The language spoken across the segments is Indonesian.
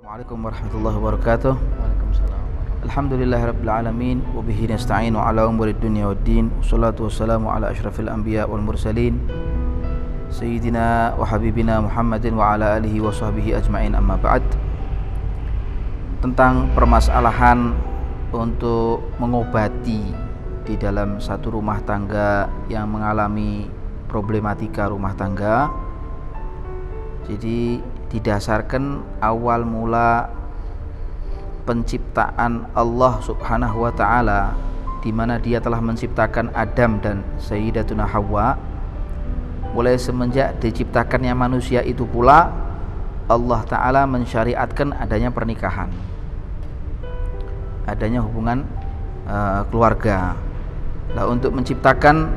Assalamualaikum warahmatullahi wabarakatuh. Waalaikumsalam. Alhamdulillahirabbil alamin wa bihi nasta'inu ala umuri dunya waddin. Wassalatu wassalamu ala asyrafil anbiya wal mursalin sayyidina wa habibina Muhammadin wa ala alihi wa sahbihi ajmain, amma ba'd. Tentang permasalahan untuk mengobati di dalam satu rumah tangga yang mengalami problematika rumah tangga. Jadi didasarkan awal mula penciptaan Allah Subhanahu wa taala, di mana Dia telah menciptakan Adam dan Sayyidatuna Hawa. Mulai semenjak diciptakannya manusia itu pula Allah taala mensyariatkan adanya pernikahan, adanya hubungan keluarga. Nah, untuk menciptakan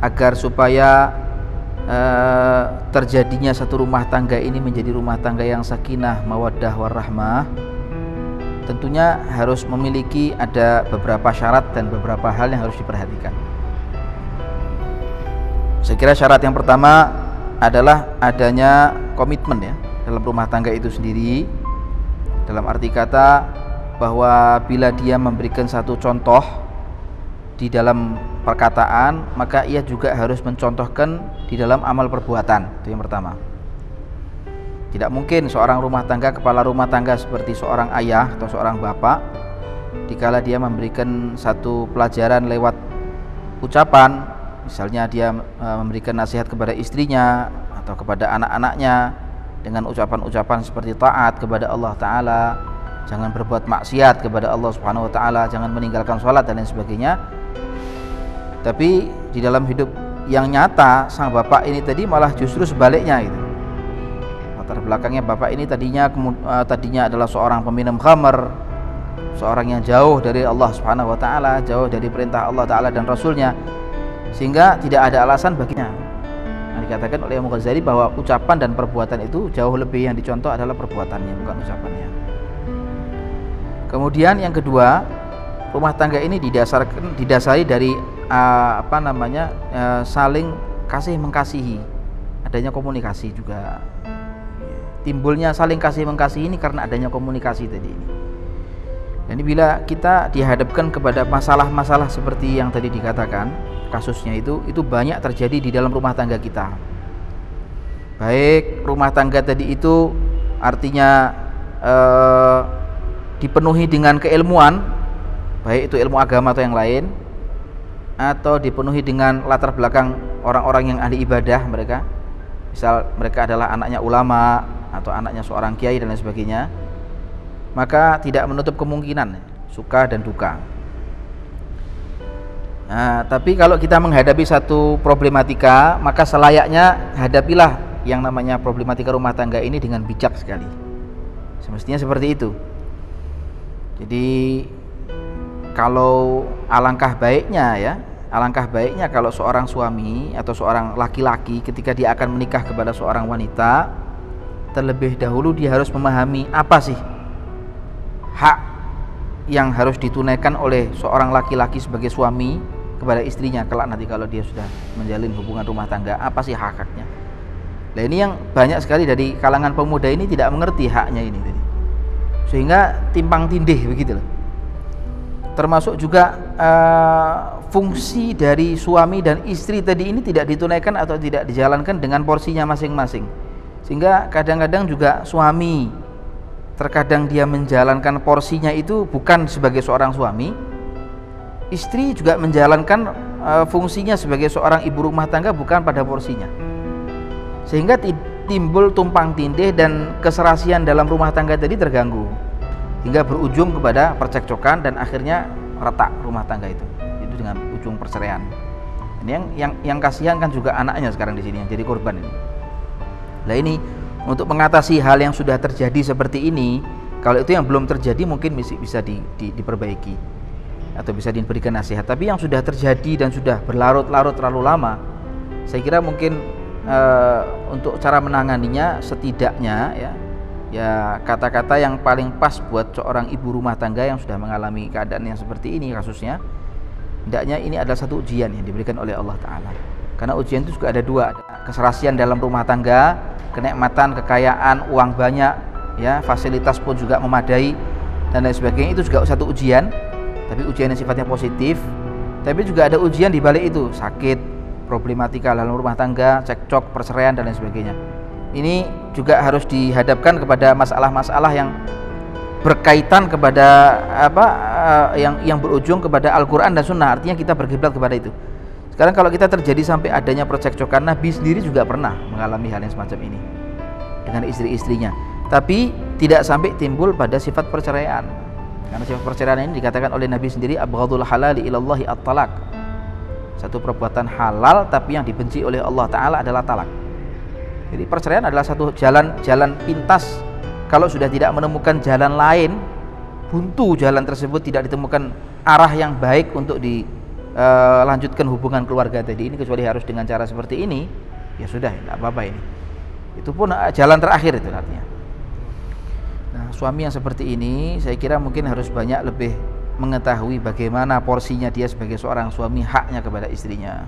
agar supaya terjadinya satu rumah tangga ini menjadi rumah tangga yang sakinah, mawaddah, warahmah, tentunya harus memiliki ada beberapa syarat dan beberapa hal yang harus diperhatikan. Saya kira syarat yang pertama adalah adanya komitmen ya dalam rumah tangga itu sendiri, dalam arti kata bahwa bila dia memberikan satu contoh di dalam perkataan, maka ia juga harus mencontohkan di dalam amal perbuatan. Itu yang pertama. Tidak mungkin seorang rumah tangga, kepala rumah tangga seperti seorang ayah atau seorang bapak, dikala dia memberikan satu pelajaran lewat ucapan, misalnya dia memberikan nasihat kepada istrinya atau kepada anak-anaknya dengan ucapan-ucapan seperti taat kepada Allah Ta'ala, jangan berbuat maksiat kepada Allah Subhanahu Wa Ta'ala, jangan meninggalkan sholat dan lain sebagainya. Tapi di dalam hidup yang nyata, sang bapak ini tadi malah justru sebaliknya gitu. Latar belakangnya bapak ini tadinya adalah seorang peminum khamr, seorang yang jauh dari Allah Subhanahu wa taala, jauh dari perintah Allah Taala dan Rasulnya, sehingga tidak ada alasan baginya. Nah, dikatakan oleh Imam Ghazali bahwa ucapan dan perbuatan itu jauh lebih yang dicontoh adalah perbuatannya, bukan ucapannya. Kemudian yang kedua, rumah tangga ini didasari dari saling kasih mengasihi, adanya komunikasi juga. Timbulnya saling kasih mengasihi ini karena adanya komunikasi tadi ini. Dan bila kita dihadapkan kepada masalah-masalah seperti yang tadi dikatakan, kasusnya itu banyak terjadi di dalam rumah tangga kita. Baik rumah tangga tadi itu artinya dipenuhi dengan keilmuan, baik itu ilmu agama atau yang lain, atau dipenuhi dengan latar belakang orang-orang yang ahli ibadah mereka, misal mereka adalah anaknya ulama atau anaknya seorang kiai dan lain sebagainya, maka tidak menutup kemungkinan suka dan duka. Nah, tapi kalau kita menghadapi satu problematika, maka selayaknya hadapilah yang namanya problematika rumah tangga ini dengan bijak sekali. Semestinya seperti itu. Jadi kalau alangkah baiknya kalau seorang suami atau seorang laki-laki ketika dia akan menikah kepada seorang wanita, terlebih dahulu dia harus memahami apa sih hak yang harus ditunaikan oleh seorang laki-laki sebagai suami kepada istrinya kelak nanti kalau dia sudah menjalin hubungan rumah tangga, apa sih hak-haknya. Nah, ini yang banyak sekali dari kalangan pemuda ini tidak mengerti haknya ini tadi, sehingga timpang tindih begitu loh. Termasuk juga fungsi dari suami dan istri tadi ini tidak ditunaikan atau tidak dijalankan dengan porsinya masing-masing, sehingga kadang-kadang juga suami terkadang dia menjalankan porsinya itu bukan sebagai seorang suami, istri juga menjalankan fungsinya sebagai seorang ibu rumah tangga bukan pada porsinya, sehingga timbul tumpang tindih dan keserasian dalam rumah tangga tadi terganggu, hingga berujung kepada percekcokan dan akhirnya retak rumah tangga itu dengan ujung perceraian. Ini yang kasihan kan juga anaknya sekarang di sini yang jadi korban ini. Nah, ini untuk mengatasi hal yang sudah terjadi seperti ini, kalau itu yang belum terjadi mungkin bisa diperbaiki atau bisa diberikan nasihat. Tapi yang sudah terjadi dan sudah berlarut-larut terlalu lama, saya kira mungkin untuk cara menanganinya setidaknya ya kata-kata yang paling pas buat seorang ibu rumah tangga yang sudah mengalami keadaan yang seperti ini kasusnya, hendaknya ini adalah satu ujian yang diberikan oleh Allah Ta'ala. Karena ujian itu juga ada dua, ada keserasian dalam rumah tangga, kenikmatan, kekayaan, uang banyak, ya, fasilitas pun juga memadai dan lain sebagainya. Itu juga satu ujian, tapi ujian yang sifatnya positif. Tapi juga ada ujian di balik itu, sakit, problematika dalam rumah tangga, cekcok, perceraian dan lain sebagainya. Ini juga harus dihadapkan kepada masalah-masalah yang berkaitan kepada yang berujung kepada Al-Quran dan Sunnah. Artinya kita berkiblat kepada itu. Sekarang kalau kita terjadi sampai adanya percekcokan, Nabi sendiri juga pernah mengalami hal yang semacam ini dengan istri-istrinya, tapi tidak sampai timbul pada sifat perceraian. Karena sifat perceraian ini dikatakan oleh Nabi sendiri, abghadul halali ilallahi at-talaq. Satu perbuatan halal tapi yang dibenci oleh Allah Ta'ala adalah talak. Jadi perceraian adalah satu jalan pintas. Kalau sudah tidak menemukan jalan lain, buntu jalan tersebut, tidak ditemukan arah yang baik untuk dilanjutkan hubungan keluarga tadi ini, kecuali harus dengan cara seperti ini, ya sudah, tidak apa-apa ini. Itu pun jalan terakhir itu artinya. Nah, suami yang seperti ini saya kira mungkin harus banyak lebih mengetahui bagaimana porsinya dia sebagai seorang suami, haknya kepada istrinya.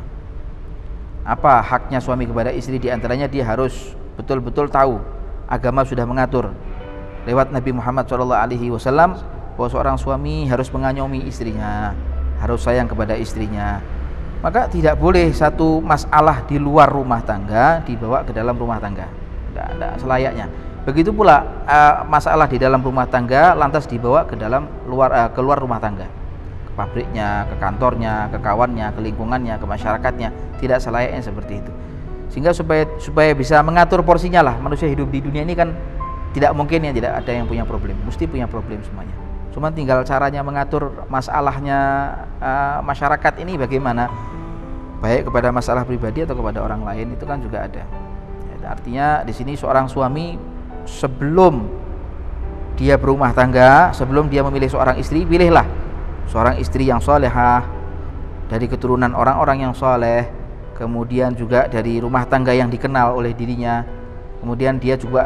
Apa haknya suami kepada istri? Di antaranya dia harus betul-betul tahu, agama sudah mengatur lewat Nabi Muhammad SAW bahwa seorang suami harus mengayomi istrinya, harus sayang kepada istrinya. Maka tidak boleh satu masalah di luar rumah tangga dibawa ke dalam rumah tangga, tidak selayaknya. Begitu pula masalah di dalam rumah tangga lantas dibawa ke dalam keluar rumah tangga, ke pabriknya, ke kantornya, ke kawannya, ke lingkungannya, ke masyarakatnya. Tidak selayaknya seperti itu. Sehingga supaya bisa mengatur porsinya lah. Manusia hidup di dunia ini kan tidak mungkin ya tidak ada yang punya problem, mesti punya problem semuanya. Cuma tinggal caranya mengatur masalahnya masyarakat ini bagaimana, baik kepada masalah pribadi atau kepada orang lain, itu kan juga ada. Ya, artinya di sini seorang suami sebelum dia berumah tangga, sebelum dia memilih seorang istri, pilihlah seorang istri yang solehah, dari keturunan orang-orang yang soleh, kemudian juga dari rumah tangga yang dikenal oleh dirinya, kemudian dia juga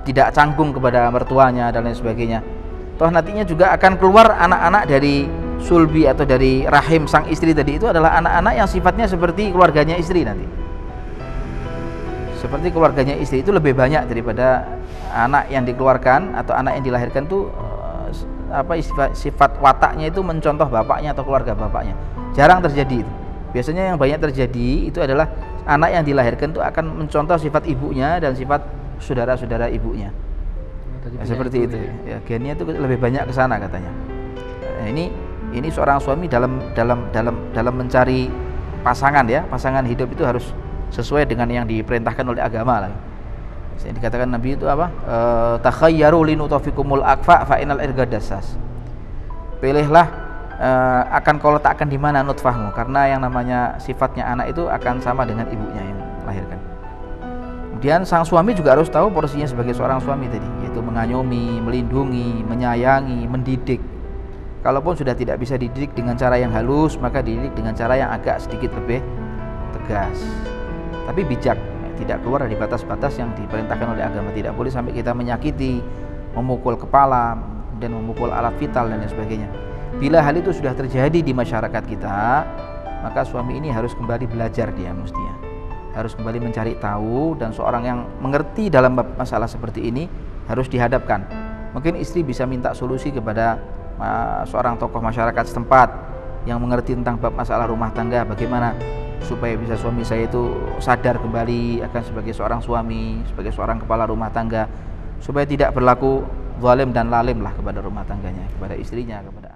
tidak canggung kepada mertuanya dan lain sebagainya. Toh nantinya juga akan keluar anak-anak dari sulbi atau dari rahim sang istri tadi, itu adalah anak-anak yang sifatnya seperti keluarganya istri nanti. Seperti keluarganya istri itu lebih banyak daripada anak yang dikeluarkan atau anak yang dilahirkan tuh sifat wataknya itu mencontoh bapaknya atau keluarga bapaknya. Jarang terjadi itu. Biasanya yang banyak terjadi itu adalah anak yang dilahirkan itu akan mencontoh sifat ibunya dan sifat saudara-saudara ibunya. Seperti itu. Ya, gennya itu lebih banyak ke sana katanya. Nah, ini seorang suami dalam mencari pasangan ya, pasangan hidup itu harus sesuai dengan yang diperintahkan oleh agama lah. Yang dikatakan Nabi itu apa? Takhayyaru linutafikumul akfa fa inal irgadassas. Pilihlah akan kau letakkan di mana nutfahmu, karena yang namanya sifatnya anak itu akan sama dengan ibunya yang melahirkan. Kemudian sang suami juga harus tahu porsinya sebagai seorang suami tadi, yaitu mengayomi, melindungi, menyayangi, mendidik. Kalaupun sudah tidak bisa dididik dengan cara yang halus, maka dididik dengan cara yang agak sedikit lebih tegas, tapi bijak, tidak keluar dari batas-batas yang diperintahkan oleh agama. Tidak boleh sampai kita menyakiti, memukul kepala, dan memukul alat vital dan lain sebagainya. Bila hal itu sudah terjadi di masyarakat kita, maka suami ini harus kembali belajar, dia mestinya harus kembali mencari tahu, dan seorang yang mengerti dalam masalah seperti ini harus dihadapkan. Mungkin istri bisa minta solusi kepada seorang tokoh masyarakat setempat yang mengerti tentang bab masalah rumah tangga, bagaimana supaya bisa suami saya itu sadar kembali akan sebagai seorang suami, sebagai seorang kepala rumah tangga, supaya tidak berlaku zalim dan lalim lah kepada rumah tangganya, kepada istrinya, kepada